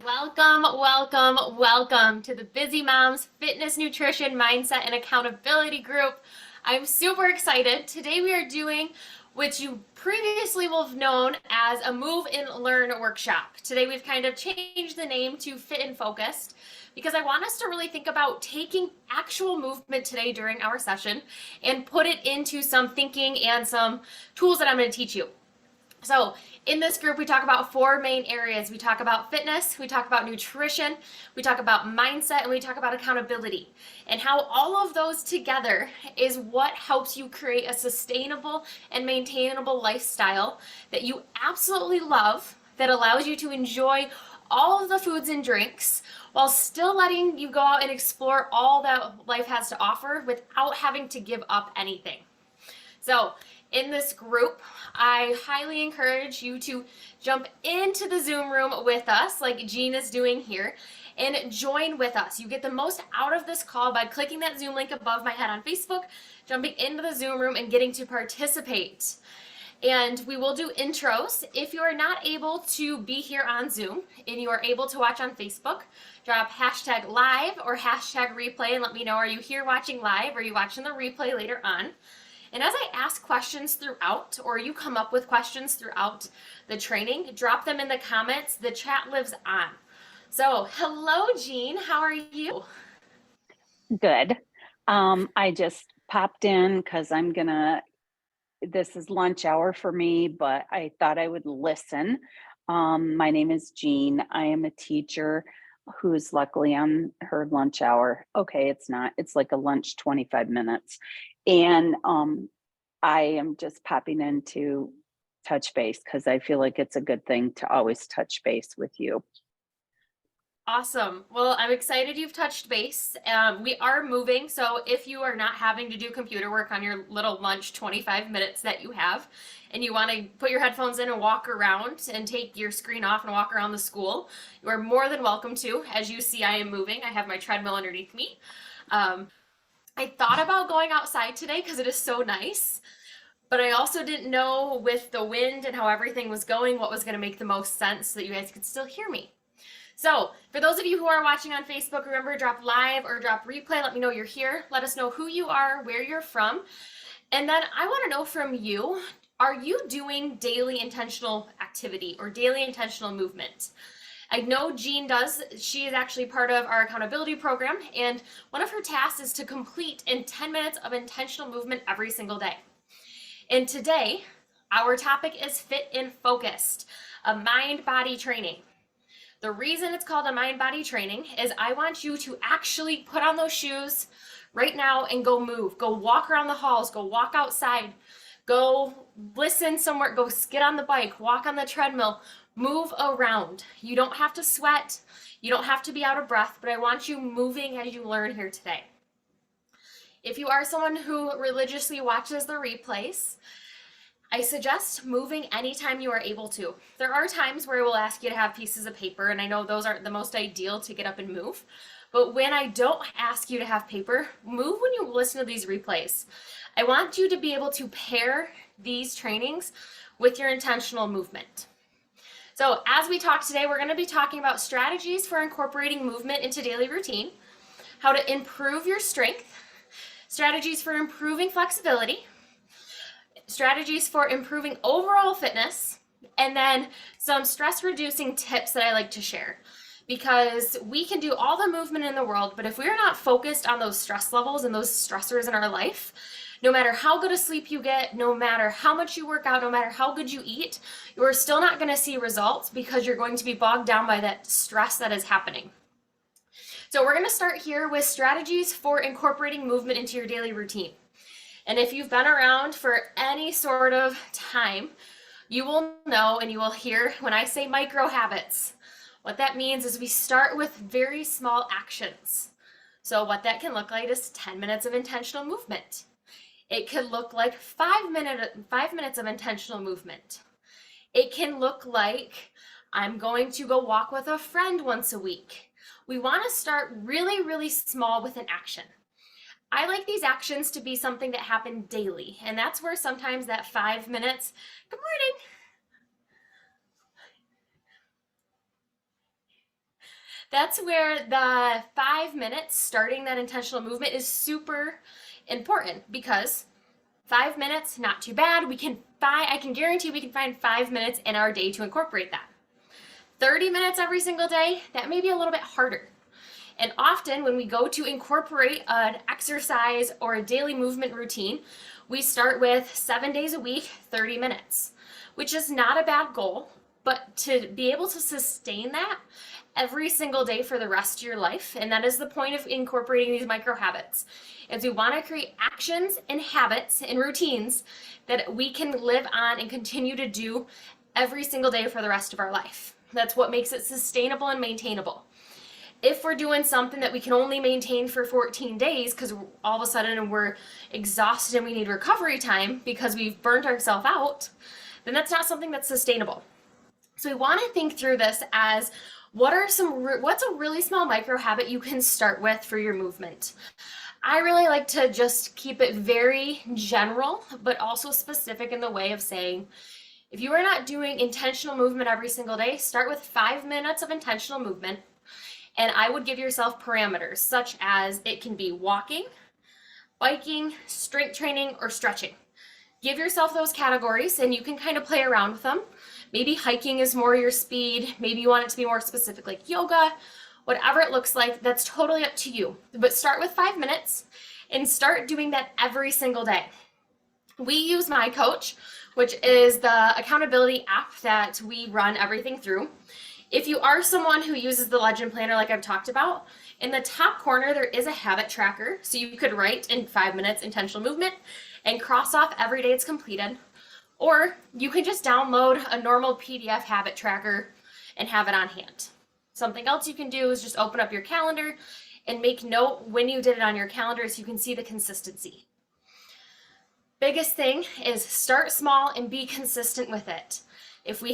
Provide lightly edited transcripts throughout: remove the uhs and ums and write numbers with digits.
Welcome, welcome, welcome to the Busy Moms Fitness, Nutrition, Mindset, and Accountability Group. I'm super excited. Today we are doing what you previously will have known as a Move and Learn workshop. Today we've kind of changed the name to Fit and Focused because I want us to really think about taking actual movement today during our session and put it into some thinking and some tools that I'm going to teach you. So in this group, we talk about four main areas. We talk about fitness, we talk about nutrition, we talk about mindset, and we talk about accountability. And how all of those together is what helps you create a sustainable and maintainable lifestyle that you absolutely love, that allows you to enjoy all of the foods and drinks while still letting you go out and explore all that life has to offer without having to give up anything. So in this group, I highly encourage you to jump into the Zoom room with us, like Jean is doing here, and join with us. You get the most out of this call by clicking that Zoom link above my head on Facebook, jumping into the Zoom room, and getting to participate. And we will do intros. If you are not able to be here on Zoom and you are able to watch on Facebook, drop hashtag live or hashtag replay and let me know, are you here watching live or are you watching the replay later on? And as I ask questions throughout, or you come up with questions throughout the training, drop them in the comments. The chat lives on. So, hello, Jean. How are you? Good. I just popped in because this is lunch hour for me, but I thought I would listen. My name is Jean. I am a teacher who's luckily on her lunch hour. Okay, it's not. It's like a lunch 25 minutes. And I am just popping in to touch base because I feel like it's a good thing to always touch base with you. Awesome. Well, I'm excited you've touched base. We are moving, so if you are not having to do computer work on your little lunch 25 minutes that you have, and you want to put your headphones in and walk around and take your screen off and walk around the school, you are more than welcome to. As you see, I am moving. I have my treadmill underneath me. I thought about going outside today because it is so nice, but I also didn't know with the wind and how everything was going what was going to make the most sense so that you guys could still hear me. So for those of you who are watching on Facebook, remember, drop live or drop replay. Let me know you're here. Let us know who you are, where you're from. And then I want to know from you, are you doing daily intentional activity or daily intentional movement? I know Jean does. She is actually part of our accountability program, and one of her tasks is to complete in 10 minutes of intentional movement every single day. And today, our topic is Fit and Focused, a mind-body training. The reason it's called a mind-body training is I want you to actually put on those shoes right now and go move. Go walk around the halls, go walk outside, go listen somewhere, go get on the bike, walk on the treadmill, move around. You don't have to sweat, you don't have to be out of breath, but I want you moving as you learn here today. If you are someone who religiously watches the replays, I suggest moving anytime you are able to. There are times where I will ask you to have pieces of paper, and I know those aren't the most ideal to get up and move. But when I don't ask you to have paper, move when you listen to these replays. I want you to be able to pair these trainings with your intentional movement. So as we talk today, we're going to be talking about strategies for incorporating movement into daily routine, how to improve your strength, strategies for improving flexibility, strategies for improving overall fitness, and then some stress reducing tips that I like to share. Because we can do all the movement in the world, but if we're not focused on those stress levels and those stressors in our life, no matter how good a sleep you get, no matter how much you work out, no matter how good you eat, you're still not going to see results because you're going to be bogged down by that stress that is happening. So we're going to start here with strategies for incorporating movement into your daily routine. And if you've been around for any sort of time, you will know and you will hear when I say micro habits. What that means is we start with very small actions. So what that can look like is 10 minutes of intentional movement. It could look like 5 minutes of intentional movement. It can look like I'm going to go walk with a friend once a week. We want to start really, really small with an action. I like these actions to be something that happen daily, and that's where sometimes that 5 minutes, good morning, That's where the 5 minutes starting that intentional movement is super important because 5 minutes, not too bad. I can guarantee we can find 5 minutes in our day to incorporate that. 30 minutes every single day, that may be a little bit harder. And often when we go to incorporate an exercise or a daily movement routine, we start with 7 days a week, 30 minutes, which is not a bad goal, but to be able to sustain that every single day for the rest of your life, and that is the point of incorporating these micro habits, is we want to create actions and habits and routines that we can live on and continue to do every single day for the rest of our life. That's what makes it sustainable and maintainable. If we're doing something that we can only maintain for 14 days because all of a sudden we're exhausted and we need recovery time because we've burnt ourselves out, then that's not something that's sustainable. So we want to think through this as what's a really small micro habit you can start with for your movement. I really like to just keep it very general, but also specific in the way of saying, if you are not doing intentional movement every single day, start with 5 minutes of intentional movement. And I would give yourself parameters such as it can be walking, biking, strength training, or stretching. Give yourself those categories and you can kind of play around with them. Maybe hiking is more your speed. Maybe you want it to be more specific like yoga, whatever it looks like, that's totally up to you. But start with 5 minutes and start doing that every single day. We use My Coach, which is the accountability app that we run everything through. If you are someone who uses the Legend Planner like I've talked about, in the top corner there is a habit tracker, so you could write in 5 minutes intentional movement and cross off every day it's completed. Or you can just download a normal PDF habit tracker and have it on hand. Something else you can do is just open up your calendar and make note when you did it on your calendar so you can see the consistency. Biggest thing is start small and be consistent with it. If we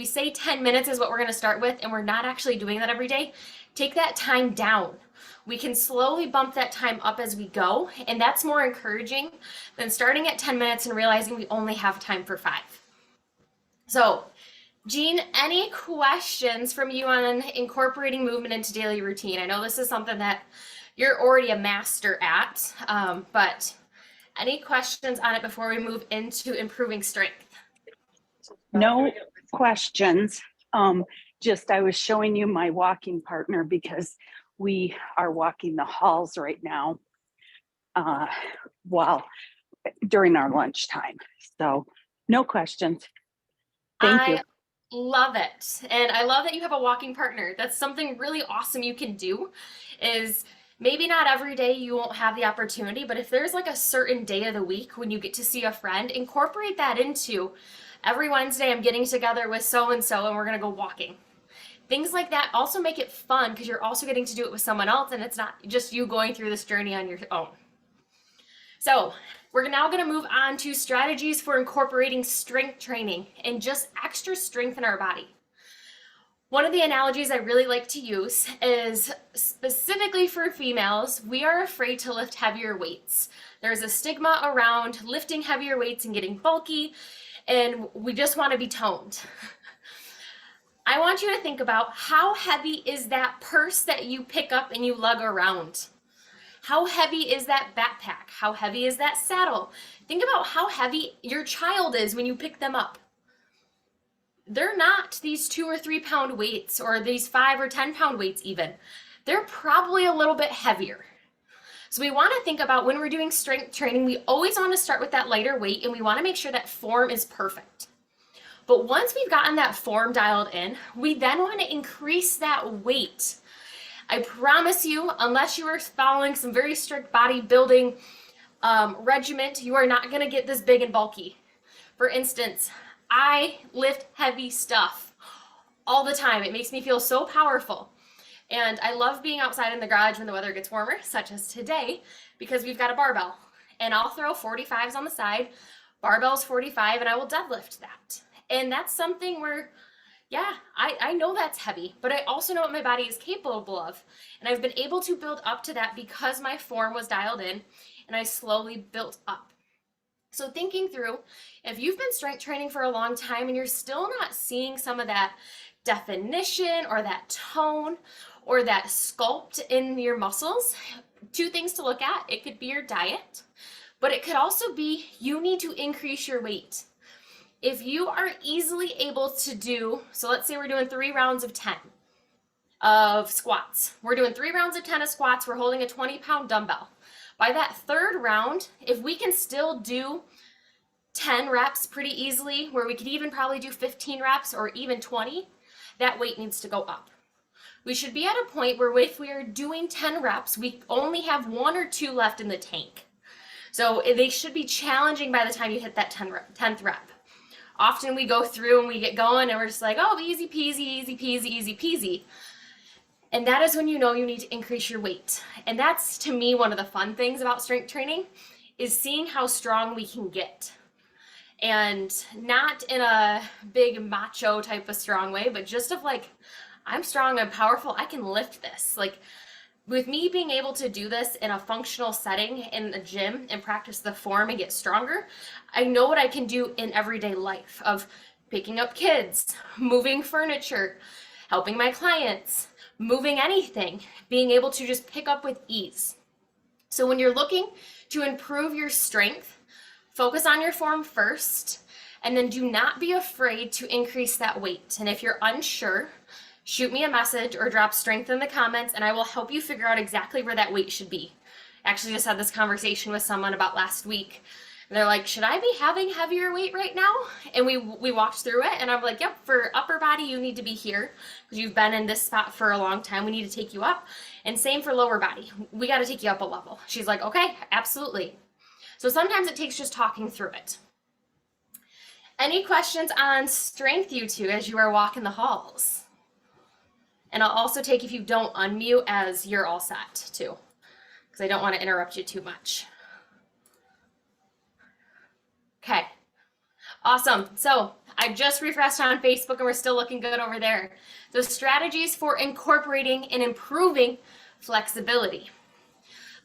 say 10 minutes is what we're going to start with and we're not actually doing that every day, take that time down. We can slowly bump that time up as we go, and that's more encouraging than starting at 10 minutes and realizing we only have time for 5. So, Jean, any questions from you on incorporating movement into daily routine? I know this is something that you're already a master at, but any questions on it before we move into improving strength? No questions. Just I was showing you my walking partner because we are walking the halls right now while during our lunchtime. So no questions. Thank you. I love it. And I love that you have a walking partner. That's something really awesome you can do is maybe not every day you won't have the opportunity, but if there's like a certain day of the week when you get to see a friend, incorporate that into every Wednesday I'm getting together with so-and-so and we're going to go walking. Things like that also make it fun because you're also getting to do it with someone else and it's not just you going through this journey on your own. So we're now going to move on to strategies for incorporating strength training and just extra strength in our body. One of the analogies I really like to use is specifically for females, we are afraid to lift heavier weights. There's a stigma around lifting heavier weights and getting bulky, and we just want to be toned. I want you to think about how heavy is that purse that you pick up and you lug around? How heavy is that backpack? How heavy is that saddle? Think about how heavy your child is when you pick them up. They're not these 2 or 3 pound weights or these 5 or 10 pound weights even. They're probably a little bit heavier. So we want to think about when we're doing strength training, we always want to start with that lighter weight and we want to make sure that form is perfect. But once we've gotten that form dialed in, we then want to increase that weight. I promise you, unless you are following some very strict bodybuilding regiment, you are not going to get this big and bulky. For instance, I lift heavy stuff all the time. It makes me feel so powerful. And I love being outside in the garage when the weather gets warmer, such as today, because we've got a barbell. And I'll throw 45s on the side, barbell's 45, and I will deadlift that. And that's something where, yeah, I know that's heavy, but I also know what my body is capable of. And I've been able to build up to that because my form was dialed in and I slowly built up. So thinking through, if you've been strength training for a long time and you're still not seeing some of that definition or that tone or that sculpt in your muscles. Two things to look at. It could be your diet, but it could also be you need to increase your weight. If you are easily able to do, so let's say we're doing 3 rounds of 10 of squats. We're doing 3 rounds of 10 of squats. We're holding a 20-pound dumbbell. By that third round, if we can still do 10 reps pretty easily, where we could even probably do 15 reps or even 20, that weight needs to go up. We should be at a point where if we are doing 10 reps, we only have 1 or 2 left in the tank. So they should be challenging by the time you hit that 10th rep. Often we go through and we get going and we're just like, oh, easy peasy, easy peasy, easy peasy. And that is when you know you need to increase your weight. And that's, to me, one of the fun things about strength training is seeing how strong we can get. And not in a big macho type of strong way, but just of like, I'm strong, I'm powerful, I can lift this. Like, with me being able to do this in a functional setting in the gym and practice the form and get stronger, I know what I can do in everyday life of picking up kids, moving furniture, helping my clients, moving anything, being able to just pick up with ease. So when you're looking to improve your strength, focus on your form first, and then do not be afraid to increase that weight. And if you're unsure, shoot me a message or drop strength in the comments and I will help you figure out exactly where that weight should be. Actually just had this conversation with someone about last week. And they're like, should I be having heavier weight right now? And we walked through it and I'm like, yep, for upper body, you need to be here because you've been in this spot for a long time. We need to take you up. And same for lower body. We got to take you up a level. She's like, okay, absolutely. So sometimes it takes just talking through it. Any questions on strength, you two, as you are walking the halls? And I'll also take if you don't unmute as you're all set too, because I don't want to interrupt you too much. Okay, awesome. So I just refreshed on Facebook and we're still looking good over there. So strategies for incorporating and improving flexibility.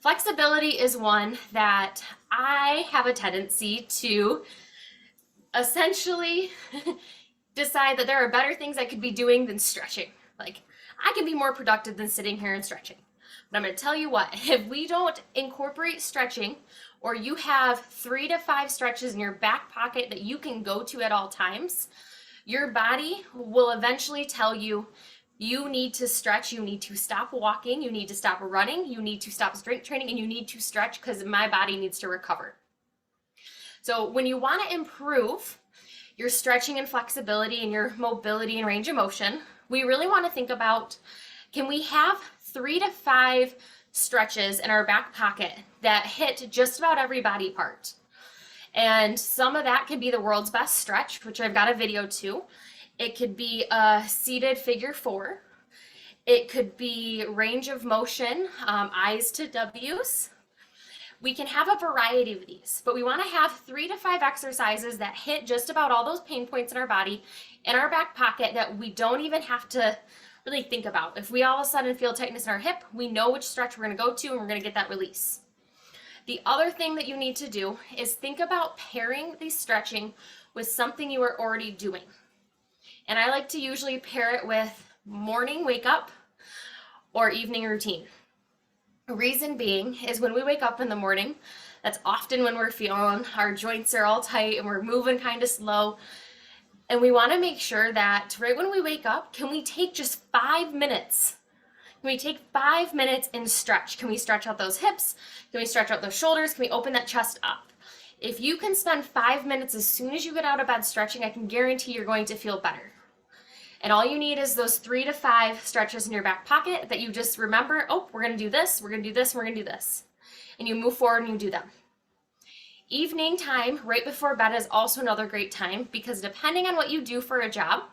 Flexibility is one that I have a tendency to essentially decide that there are better things I could be doing than stretching. Like, I can be more productive than sitting here and stretching. But I'm going to tell you what, if we don't incorporate stretching, or you have 3 to 5 stretches in your back pocket that you can go to at all times, your body will eventually tell you, you need to stretch, you need to stop walking, you need to stop running, you need to stop strength training, and you need to stretch because my body needs to recover. So when you want to improve your stretching and flexibility and your mobility and range of motion, we really want to think about, can we have 3 to 5 stretches in our back pocket that hit just about every body part? And some of that could be the world's best stretch, which I've got a video to. It could be a seated figure 4. It could be range of motion, I's to W's. We can have a variety of these, but we want to have 3 to 5 exercises that hit just about all those pain points in our body, in our back pocket, that we don't even have to really think about. If we all of a sudden feel tightness in our hip, we know which stretch we're going to go to and we're going to get that release. The other thing that you need to do is think about pairing the stretching with something you are already doing. And I like to usually pair it with morning wake up or evening routine. Reason being is when we wake up in the morning, that's often when we're feeling our joints are all tight and we're moving kind of slow. And we want to make sure that right when we wake up, can we take just 5 minutes? Can we take 5 minutes and stretch? Can we stretch out those hips? Can we stretch out those shoulders? Can we open that chest up? If you can spend 5 minutes as soon as you get out of bed stretching, I can guarantee you're going to feel better. And all you need is those 3 to 5 stretches in your back pocket that you just remember, oh, we're going to do this, we're going to do this, we're going to do this. And you move forward and you do them. Evening time, right before bed, is also another great time because depending on what you do for a job,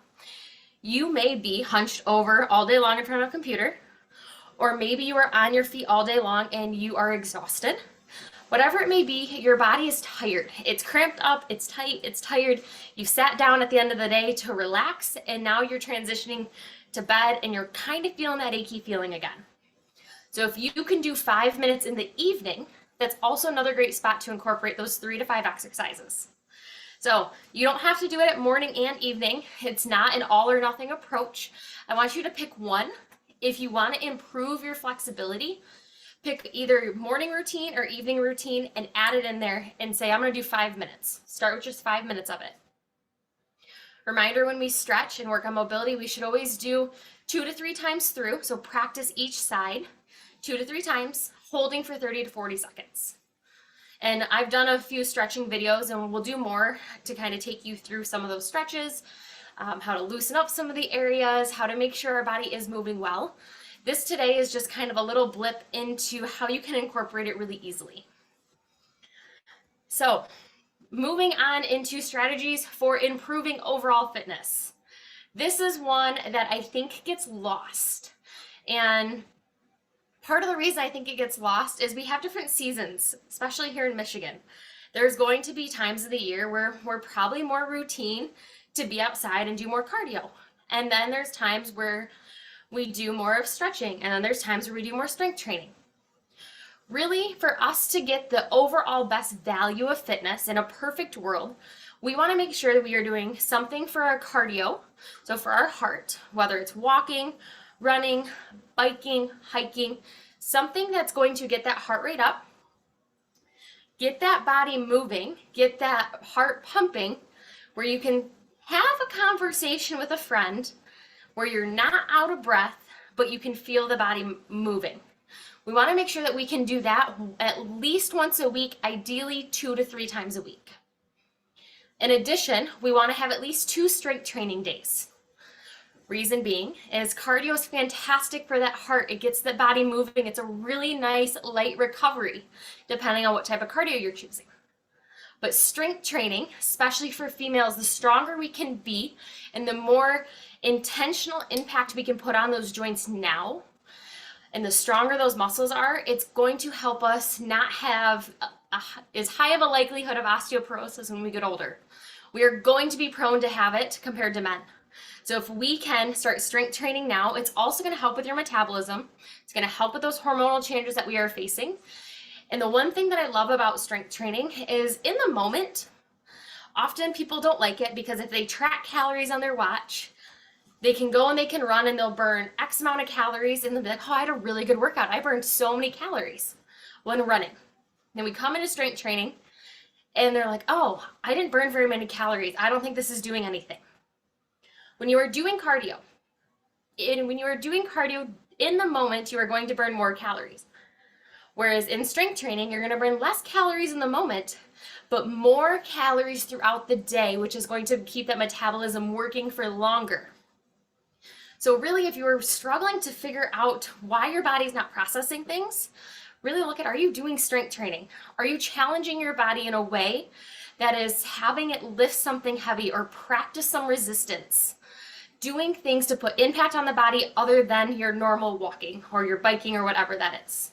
you may be hunched over all day long in front of a computer, or maybe you are on your feet all day long and you are exhausted. Whatever it may be, your body is tired. It's cramped up, it's tight, it's tired. You've sat down at the end of the day to relax, and now you're transitioning to bed and you're kind of feeling that achy feeling again. So if you can do 5 minutes in the evening, that's also another great spot to incorporate those 3 to 5 exercises. So you don't have to do it at morning and evening. It's not an all or nothing approach. I want you to pick one. If you want to improve your flexibility, pick either morning routine or evening routine and add it in there and say, I'm going to do 5 minutes. Start with just 5 minutes of it. Reminder, when we stretch and work on mobility, we should always do 2 to 3 times through. So practice each side 2 to 3 times, holding for 30 to 40 seconds. And I've done a few stretching videos, and we'll do more to kind of take you through some of those stretches, how to loosen up some of the areas, how to make sure our body is moving well. This today is just kind of a little blip into how you can incorporate it really easily. So moving on into strategies for improving overall fitness. This is one that I think gets lost. And part of the reason I think it gets lost is we have different seasons, especially here in Michigan. There's going to be times of the year where we're probably more routine to be outside and do more cardio. And then there's times where we do more of stretching, and then there's times where we do more strength training. Really, for us to get the overall best value of fitness in a perfect world, we want to make sure that we are doing something for our cardio, so for our heart, whether it's walking, running, biking, hiking, something that's going to get that heart rate up, get that body moving, get that heart pumping, where you can have a conversation with a friend where you're not out of breath, but you can feel the body moving. We want to make sure that we can do that at least once a week, ideally 2 to 3 times a week. In addition, we want to have at least 2 strength training days. Reason being is cardio is fantastic for that heart. It gets the body moving. It's a really nice light recovery, depending on what type of cardio you're choosing. But strength training, especially for females, the stronger we can be and the more intentional impact we can put on those joints now, and the stronger those muscles are, it's going to help us not have as high of a likelihood of osteoporosis when we get older. We are going to be prone to have it compared to men. So if we can start strength training now, it's also going to help with your metabolism. It's going to help with those hormonal changes that we are facing. And the one thing that I love about strength training is in the moment, often people don't like it because if they track calories on their watch, they can go and they can run and they'll burn X amount of calories and they'll be like, oh, I had a really good workout. I burned so many calories when running. Then we come into strength training and they're like, oh, I didn't burn very many calories. I don't think this is doing anything. When you are doing cardio, in the moment, you are going to burn more calories. Whereas in strength training, you're going to burn less calories in the moment, but more calories throughout the day, which is going to keep that metabolism working for longer. So really, if you're struggling to figure out why your body's not processing things, really look at, are you doing strength training? Are you challenging your body in a way that is having it lift something heavy or practice some resistance? Doing things to put impact on the body other than your normal walking or your biking or whatever that is.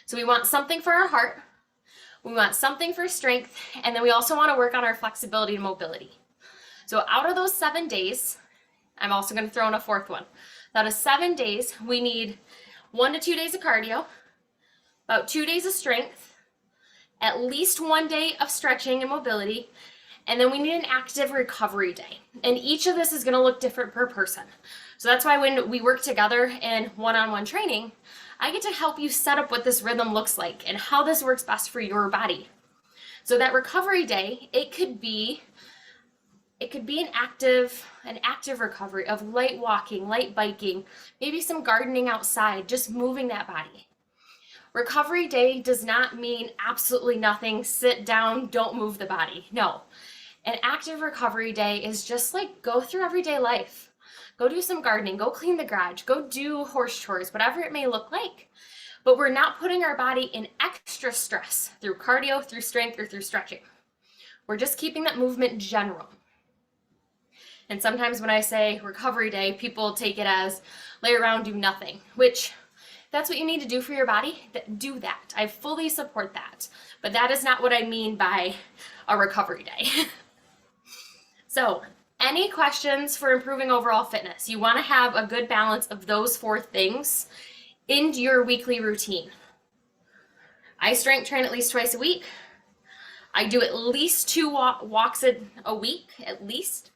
So we want something for our heart, we want something for strength, and then we also want to work on our flexibility and mobility. So out of those 7 days, I'm also going to throw in a fourth one. Out of 7 days, we need 1 to 2 days of cardio, about 2 days of strength, at least 1 day of stretching and mobility, and then we need an active recovery day. And each of this is going to look different per person. So that's why when we work together in one-on-one training, I get to help you set up what this rhythm looks like and how this works best for your body. So that recovery day, it could be an active recovery of light walking, light biking, maybe some gardening outside, just moving that body. Recovery day does not mean absolutely nothing, sit down, don't move the body. No. An active recovery day is just like go through everyday life. Go do some gardening, go clean the garage, go do horse chores, whatever it may look like. But we're not putting our body in extra stress through cardio, through strength, or through stretching. We're just keeping that movement general. And sometimes when I say recovery day, people take it as lay around, do nothing, which that's what you need to do for your body. Do that. I fully support that. But that is not what I mean by a recovery day. So, any questions for improving overall fitness? You want to have a good balance of those 4 things in your weekly routine. I strength train at least twice a week. I do at least 2 walks a week, at least.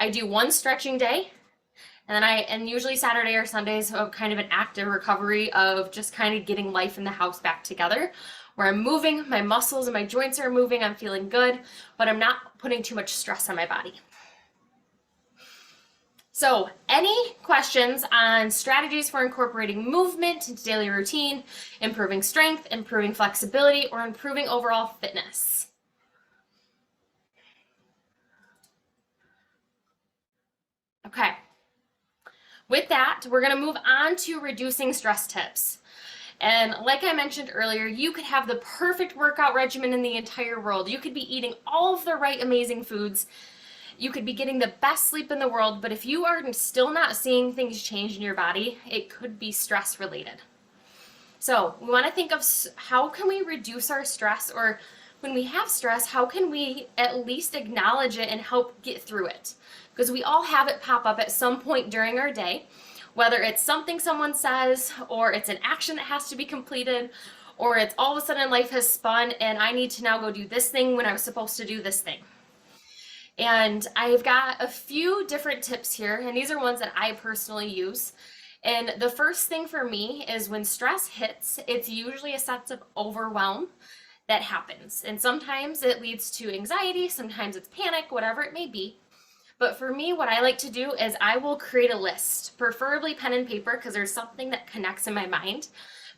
I do 1 stretching day, and usually Saturday or Sundays of kind of an active recovery of just kind of getting life in the house back together, where I'm moving, my muscles and my joints are moving, I'm feeling good, but I'm not putting too much stress on my body. So, any questions on strategies for incorporating movement into daily routine, improving strength, improving flexibility, or improving overall fitness? Okay. With that, we're going to move on to reducing stress tips. And like I mentioned earlier, you could have the perfect workout regimen in the entire world. You could be eating all of the right amazing foods. You could be getting the best sleep in the world, but if you are still not seeing things change in your body, it could be stress related. So we want to think of how can we reduce our stress, or when we have stress, how can we at least acknowledge it and help get through it? Because we all have it pop up at some point during our day, whether it's something someone says, or it's an action that has to be completed, or it's all of a sudden life has spun and I need to now go do this thing when I was supposed to do this thing. And I've got a few different tips here, and these are ones that I personally use. And the first thing for me is when stress hits, it's usually a sense of overwhelm that happens. And sometimes it leads to anxiety, sometimes it's panic, whatever it may be. But for me, what I like to do is I will create a list, preferably pen and paper, because there's something that connects in my mind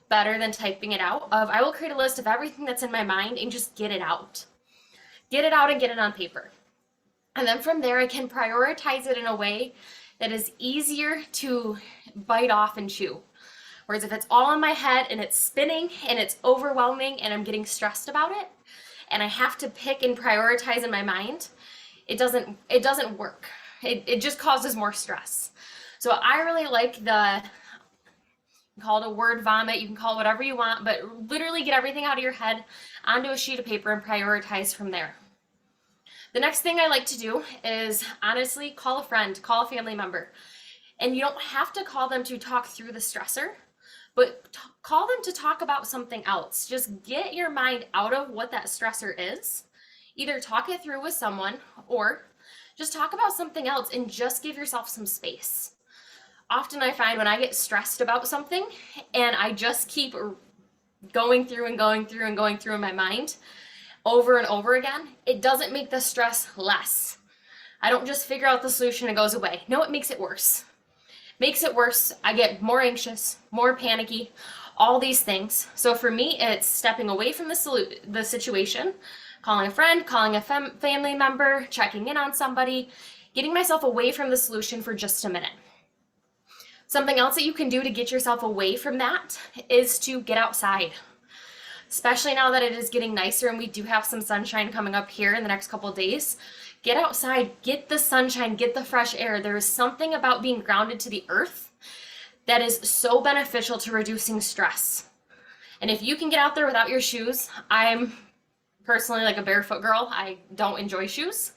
better than typing it out. I will create a list of everything that's in my mind and just get it out. Get it out and get it on paper. And then from there, I can prioritize it in a way that is easier to bite off and chew. Whereas if it's all in my head and it's spinning and it's overwhelming and I'm getting stressed about it, and I have to pick and prioritize in my mind, it doesn't work. It just causes more stress. So I really like you can call it a word vomit, you can call it whatever you want, but literally get everything out of your head onto a sheet of paper and prioritize from there. The next thing I like to do is honestly call a friend, call a family member. And you don't have to call them to talk through the stressor, but call them to talk about something else. Just get your mind out of what that stressor is. Either talk it through with someone or just talk about something else and just give yourself some space. Often I find when I get stressed about something and I just keep going through and going through and going through in my mind over and over again, it doesn't make the stress less. I don't just figure out the solution and it goes away. No, it makes it worse. Makes it worse. I get more anxious, more panicky, all these things. So for me, it's stepping away from the situation, calling a friend, calling a family member, checking in on somebody, getting myself away from the solution for just a minute. Something else that you can do to get yourself away from that is to get outside. Especially now that it is getting nicer and we do have some sunshine coming up here in the next couple of days. Get outside, get the sunshine, get the fresh air. There is something about being grounded to the earth that is so beneficial to reducing stress. And if you can get out there without your shoes, I'm personally like a barefoot girl. I don't enjoy shoes.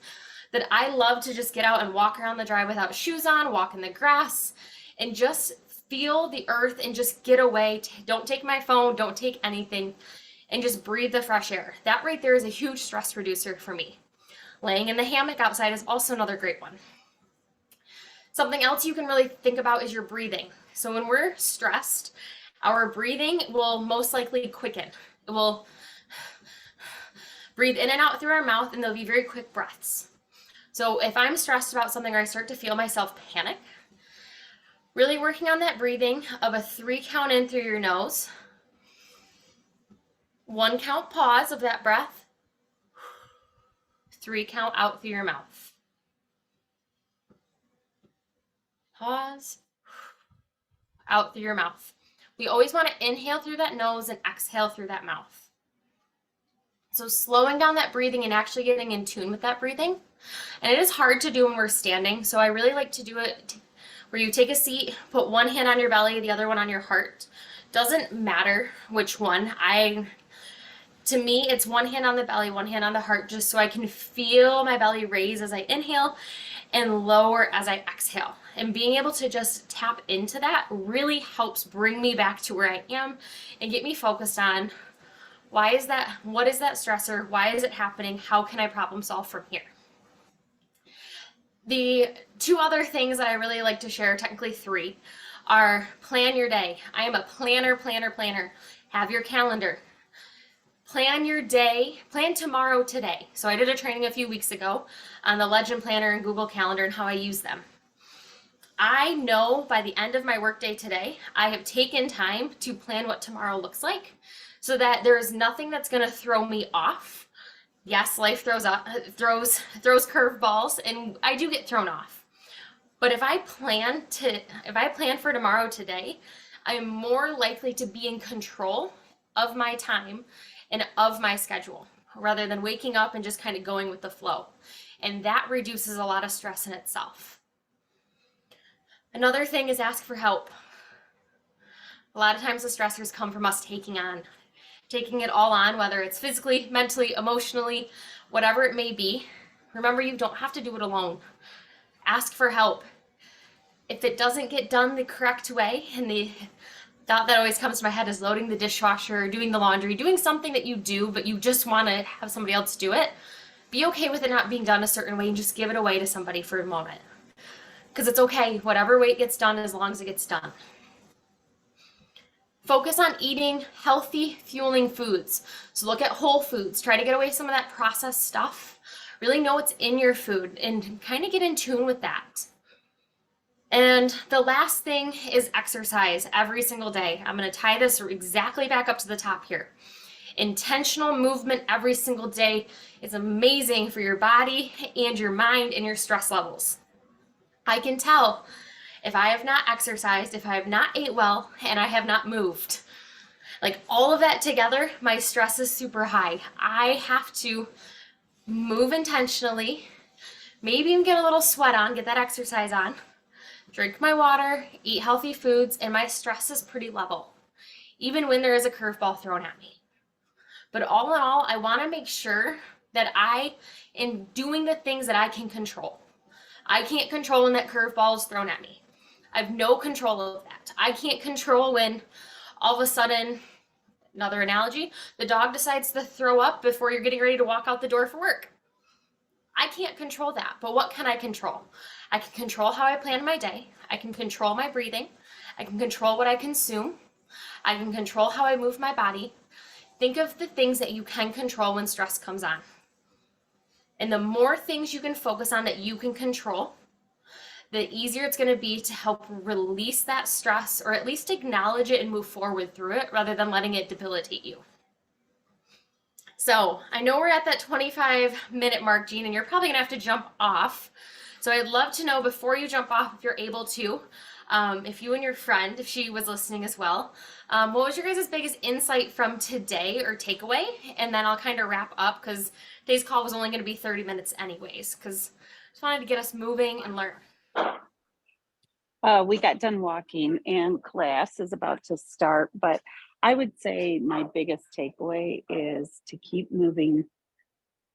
That I love to just get out and walk around the drive without shoes on, walk in the grass, and just feel the earth and just get away. Don't take my phone, don't take anything. And just breathe the fresh air. That right there is a huge stress reducer for me. Laying in the hammock outside is also another great one. Something else you can really think about is your breathing. So when we're stressed, our breathing will most likely quicken. It will breathe in and out through our mouth, and they'll be very quick breaths. So if I'm stressed about something or I start to feel myself panic, really working on that breathing of a 3 count in through your nose, 1 count pause of that breath, 3 count out through your mouth. Pause, out through your mouth. We always want to inhale through that nose and exhale through that mouth. So slowing down that breathing and actually getting in tune with that breathing. And it is hard to do when we're standing, so I really like to do it where you take a seat, put one hand on your belly, the other one on your heart. Doesn't matter which one. To me, it's one hand on the belly, one hand on the heart, just so I can feel my belly raise as I inhale and lower as I exhale. And being able to just tap into that really helps bring me back to where I am and get me focused on Why is that? What is that stressor? Why is it happening? How can I problem solve from here? The two other things that I really like to share, technically three, are plan your day. I am a planner, planner, planner. Have your calendar. Plan your day, plan tomorrow today. So I did a training a few weeks ago on the Legend Planner and Google Calendar and how I use them. I know by the end of my workday today, I have taken time to plan what tomorrow looks like so that there is nothing that's going to throw me off. Yes, life throws curveballs, and I do get thrown off. But if I plan for tomorrow today, I'm more likely to be in control of my time and of my schedule rather than waking up and just kind of going with the flow. And that reduces a lot of stress in itself. Another thing is ask for help. A lot of times the stressors come from us taking it all on, whether it's physically, mentally, emotionally, whatever it may be. Remember, you don't have to do it alone. Ask for help. If it doesn't get done the correct way, and the thought that always comes to my head is loading the dishwasher, doing the laundry, doing something that you do, but you just want to have somebody else do it, be okay with it not being done a certain way and just give it away to somebody for a moment. Because it's okay, whatever way it gets done, as long as it gets done. Focus on eating healthy, fueling foods. So look at whole foods. Try to get away some of that processed stuff. Really know what's in your food and kind of get in tune with that. And the last thing is exercise every single day. I'm going to tie this exactly back up to the top here. Intentional movement every single day is amazing for your body and your mind and your stress levels. I can tell if I have not exercised, if I have not ate well, and I have not moved. Like all of that together, my stress is super high. I have to move intentionally, maybe even get a little sweat on, get that exercise on, drink my water, eat healthy foods, and my stress is pretty level, even when there is a curveball thrown at me. But all in all, I want to make sure that I am doing the things that I can control. I can't control when that curveball is thrown at me. I have no control of that. I can't control when all of a sudden, another analogy, the dog decides to throw up before you're getting ready to walk out the door for work. I can't control that, but what can I control? I can control how I plan my day. I can control my breathing. I can control what I consume. I can control how I move my body. Think of the things that you can control when stress comes on. And the more things you can focus on that you can control, the easier it's going to be to help release that stress, or at least acknowledge it and move forward through it rather than letting it debilitate you. So I know we're at that 25-minute mark, Jean, and you're probably going to have to jump off. So I'd love to know before you jump off, if you're able to, if you and your friend, if she was listening as well, what was your guys' biggest insight from today or takeaway? And then I'll kind of wrap up because today's call was only going to be 30 minutes anyways, because I just wanted to get us moving and learn. We got done walking and class is about to start, but I would say my biggest takeaway is to keep moving,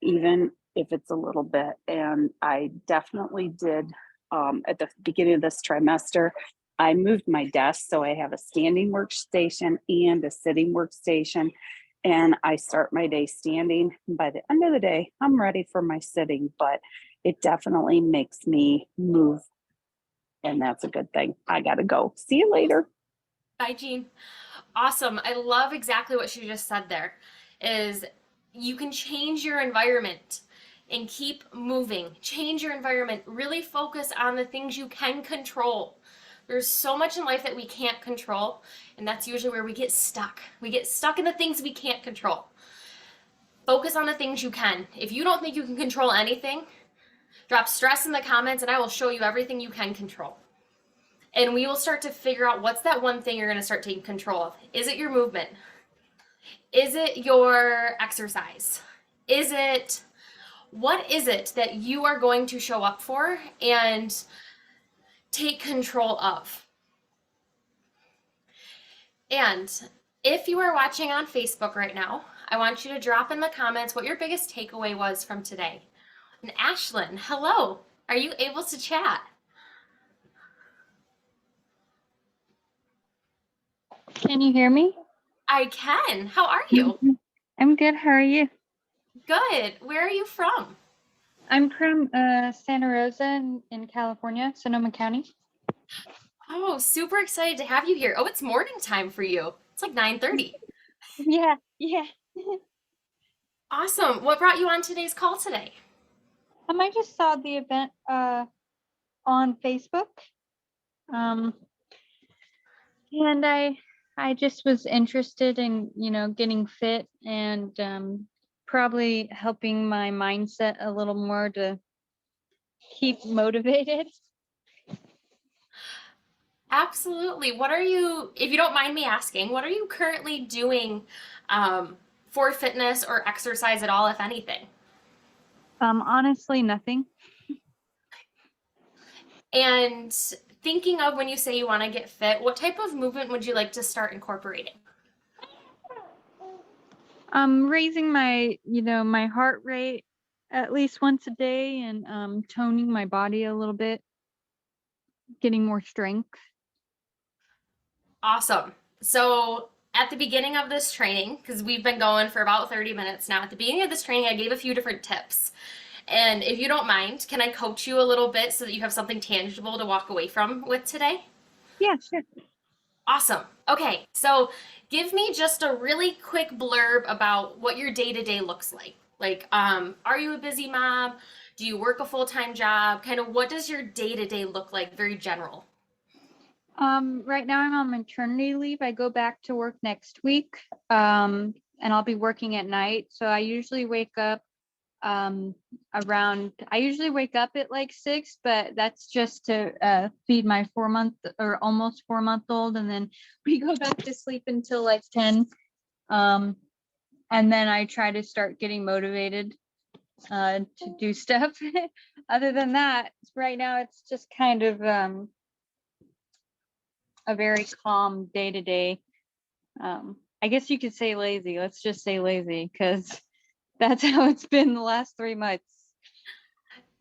even if it's a little bit. And I definitely did at the beginning of this trimester. I moved my desk, so I have a standing workstation and a sitting workstation, and I start my day standing. By the end of the day, I'm ready for my sitting, but it definitely makes me move, and that's a good thing. I gotta go. See you later. Bye, Jean. Awesome. I love exactly what she just said there, is you can change your environment and keep moving. Change your environment. Really focus on the things you can control. There's so much in life that we can't control, and that's usually where we get stuck. We get stuck in the things we can't control. Focus on the things you can. If you don't think you can control anything, drop stress in the comments and I will show you everything you can control. And we will start to figure out what's that one thing you're going to start taking control of. Is it your movement? Is it your exercise? What is it that you are going to show up for and take control of? And if you are watching on Facebook right now, I want you to drop in the comments what your biggest takeaway was from today. And Ashlyn, hello. Are you able to chat? Can you hear me? I can. How are you? I'm good. How are you? Good. Where are you from? I'm from Santa Rosa in California, Sonoma County. Oh, super excited to have you here. Oh, it's morning time for you. It's like 9:30. Yeah, yeah. Awesome. What brought you on today's call today? I just saw the event on Facebook. Um, and I just was interested in, getting fit and probably helping my mindset a little more to keep motivated. Absolutely. If you don't mind me asking, what are you currently doing for fitness or exercise at all, if anything? Honestly, nothing. And thinking of when you say you want to get fit, what type of movement would you like to start incorporating? Raising my heart rate at least once a day and toning my body a little bit, getting more strength. Awesome. So at the beginning of this training, because we've been going for about 30 minutes now, at the beginning of this training, I gave a few different tips. And if you don't mind, can I coach you a little bit so that you have something tangible to walk away from with today? Yeah, sure. Awesome. Okay, so give me just a really quick blurb about what your day to day looks like. Like, are you a busy mom? Do you work a full time job? Kind of what does your day to day look like, very general? Right now I'm on maternity leave. I go back to work next week. And I'll be working at night. So I usually wake up at like 6, but that's just to feed my 4 month or almost 4 month old, and then we go back to sleep until like 10. Um, and then I try to start getting motivated to do stuff. Other than that, right now it's just kind of a very calm day to day. I guess you could say lazy. Let's just say lazy because that's how it's been the last 3 months.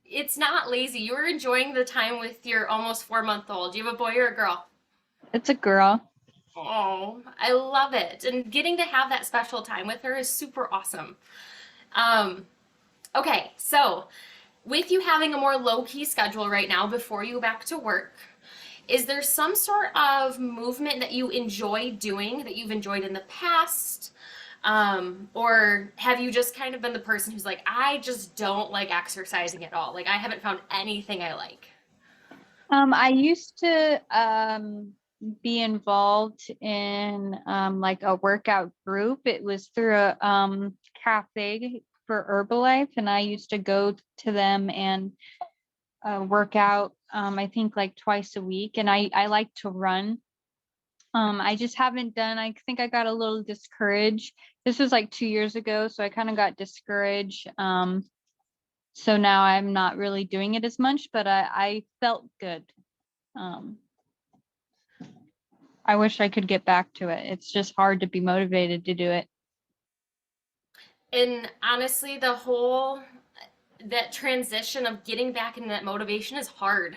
It's not lazy. You're enjoying the time with your almost 4 month old. Do you have a boy or a girl? It's a girl. Oh, I love it. And getting to have that special time with her is super awesome. Um, okay, so with you having a more low key schedule right now before you go back to work, is there some sort of movement that you enjoy doing that you've enjoyed in the past? Or have you just kind of been the person who's like, I just don't like exercising at all? Like, I haven't found anything I like. I used to be involved in like a workout group. It was through a cafe for Herbalife, and I used to go to them and work out. I think like twice a week, and I like to run. I just haven't done. I think I got a little discouraged. This was like 2 years ago, so I kind of got discouraged. So now I'm not really doing it as much, but I felt good. Um, I wish I could get back to it. It's just hard to be motivated to do it. And honestly, that transition of getting back into that motivation is hard.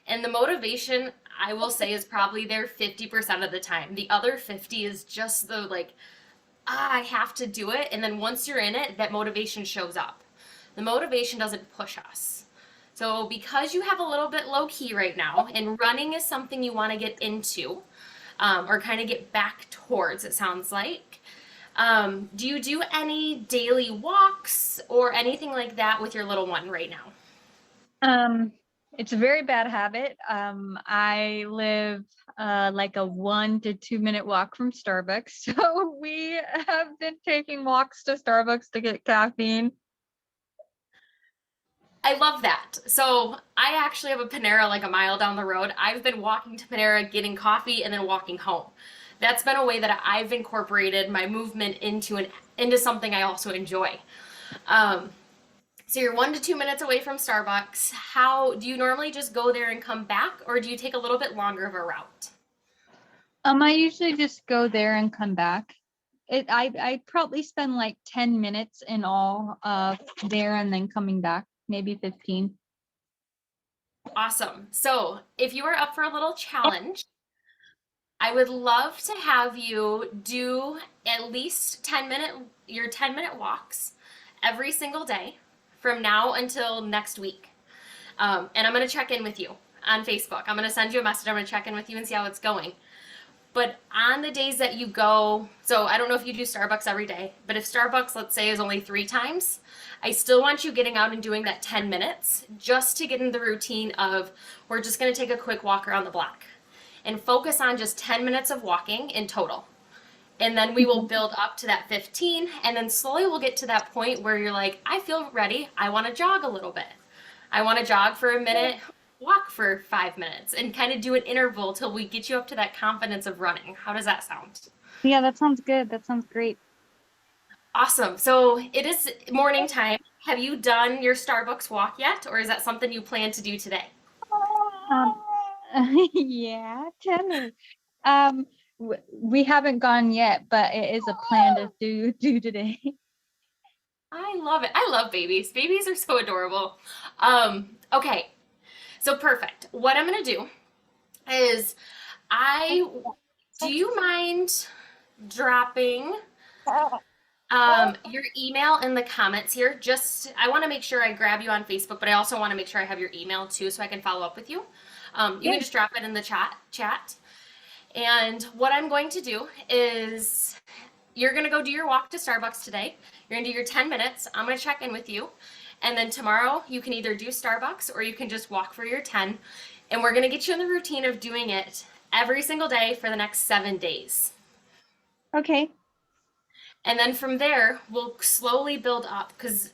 And the motivation, I will say, is probably there 50% of the time. The other 50 is just the like, I have to do it. And then once you're in it, that motivation shows up. The motivation doesn't push us. So, because you have a little bit low key right now, and running is something you want to get into, or kind of get back towards, it sounds like. Do you do any daily walks or anything like that with your little one right now? Um, it's a very bad habit. I live like a 1 to 2 minute walk from Starbucks. So we have been taking walks to Starbucks to get caffeine. I love that. So I actually have a Panera like a mile down the road. I've been walking to Panera, getting coffee, and then walking home. That's been a way that I've incorporated my movement into something I also enjoy. Um, so you're 1 to 2 minutes away from Starbucks. How do you normally just go there and come back, or do you take a little bit longer of a route? I usually just go there and come back. I probably spend like 10 minutes in all there and then coming back, maybe 15. Awesome. So if you are up for a little challenge, I would love to have you do at least 10-minute your 10-minute walks every single day from now until next week. And I'm going to check in with you on Facebook. I'm going to send you a message. I'm going to check in with you and see how it's going. But on the days that you go, so I don't know if you do Starbucks every day, but if Starbucks, let's say, is only 3 times, I still want you getting out and doing that 10 minutes just to get in the routine of we're just going to take a quick walk around the block and focus on just 10 minutes of walking in total. And then we will build up to that 15, and then slowly we'll get to that point where you're like, I feel ready. I want to jog a little bit. I want to jog for a minute, walk for 5 minutes, and kind of do an interval till we get you up to that confidence of running. How does that sound? Yeah, that sounds good. That sounds great. Awesome. So it is morning time. Have you done your Starbucks walk yet, or is that something you plan to do today? Um, yeah, tell me. We haven't gone yet, but it is a plan to do today. I love it. I love babies. Babies are so adorable. Okay, so perfect. What I'm gonna do is do you mind dropping your email in the comments here? Just, I want to make sure I grab you on Facebook, but I also want to make sure I have your email too so I can follow up with you. You can just drop it in the chat. And what I'm going to do is you're going to go do your walk to Starbucks today. You're going to do your 10 minutes. I'm going to check in with you. And then tomorrow you can either do Starbucks or you can just walk for your 10. And we're going to get you in the routine of doing it every single day for the next 7 days. Okay. And then from there, we'll slowly build up because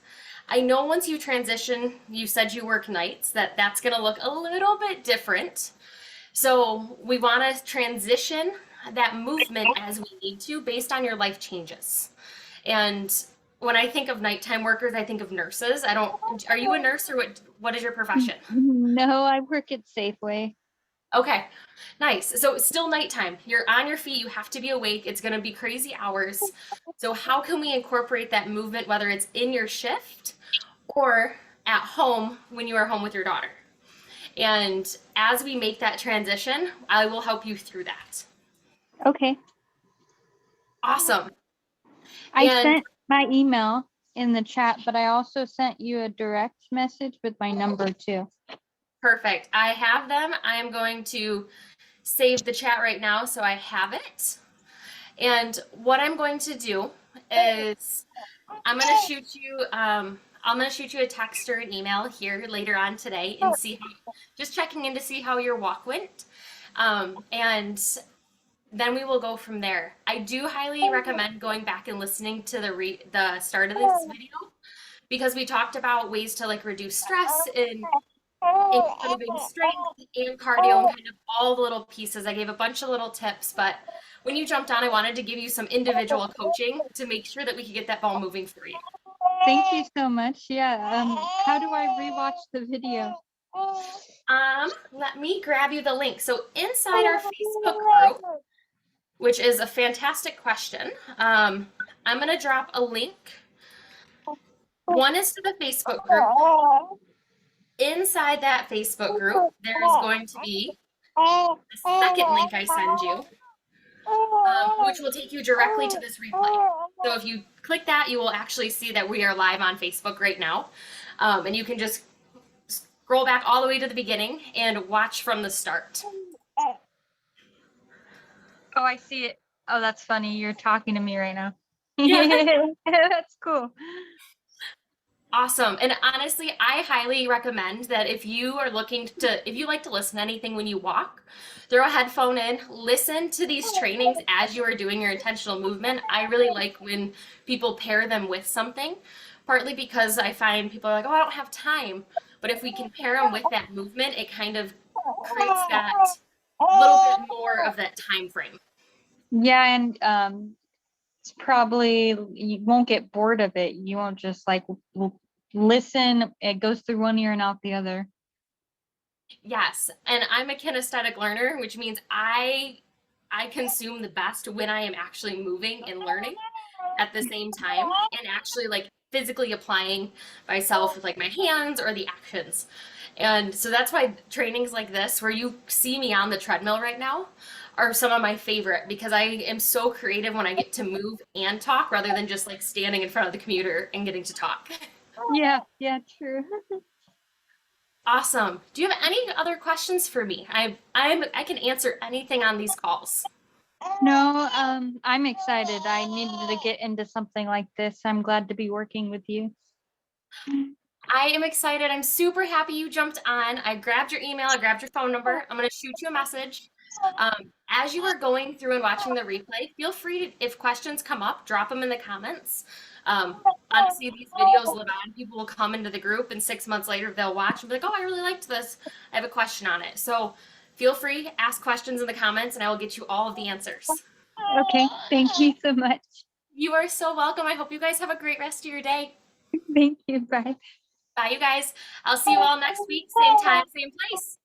I know once you transition, you said you work nights, that's going to look a little bit different. So we want to transition that movement as we need to based on your life changes. And when I think of nighttime workers, I think of nurses. Are you a nurse or what is your profession? No, I work at Safeway. Okay, nice. So it's still nighttime. You're on your feet. You have to be awake. It's going to be crazy hours. So how can we incorporate that movement, whether it's in your shift or at home when you are home with your daughter? And as we make that transition, I will help you through that. Okay. Awesome. I sent my email in the chat, but I also sent you a direct message with my number too. Perfect. I have them. I am going to save the chat right now so I have it. And what I'm going to do is I'm going to shoot you a text or an email here later on today and just checking in to see how your walk went. And then we will go from there. I do highly recommend going back and listening to the start of this video because we talked about ways to like reduce stress and improving strength and cardio and kind of all the little pieces. I gave a bunch of little tips, but when you jumped on, I wanted to give you some individual coaching to make sure that we could get that ball moving for you. Thank you so much. Yeah. How do I rewatch the video? Let me grab you the link. So inside our Facebook group, which is a fantastic question, I'm going to drop a link. One is to the Facebook group. Inside that Facebook group, there is going to be a second link I send you, which will take you directly to this replay. So if you click that, you will actually see that we are live on Facebook right now. And you can just scroll back all the way to the beginning and watch from the start. Oh, I see it. Oh, that's funny. You're talking to me right now. Yeah. That's cool. Awesome. And honestly, I highly recommend that if you like to listen to anything when you walk, throw a headphone in, listen to these trainings as you are doing your intentional movement. I really like when people pair them with something, partly because I find people are like, oh, I don't have time. But if we can pair them with that movement, it kind of creates that little bit more of that time frame. Yeah, and it's probably, you won't get bored of it. You won't just like listen. It goes through one ear and out the other. Yes, and I'm a kinesthetic learner, which means I consume the best when I am actually moving and learning at the same time and actually like physically applying myself with like my hands or the actions. And so that's why trainings like this, where you see me on the treadmill right now, are some of my favorite because I am so creative when I get to move and talk rather than just like standing in front of the computer and getting to talk. Yeah, true. Awesome. Do you have any other questions for me? I can answer anything on these calls. No, I'm excited. I needed to get into something like this. I'm glad to be working with you. I am excited. I'm super happy you jumped on. I grabbed your email, I grabbed your phone number. I'm going to shoot you a message. As you are going through and watching the replay, feel free to, if questions come up, drop them in the comments. Honestly, these videos live on. People will come into the group, and 6 months later, they'll watch and be like, oh, I really liked this. I have a question on it. So feel free, ask questions in the comments, and I will get you all of the answers. Okay, thank you so much. You are so welcome. I hope you guys have a great rest of your day. Thank you. Bye. Bye, you guys. I'll see you all next week, same time, same place.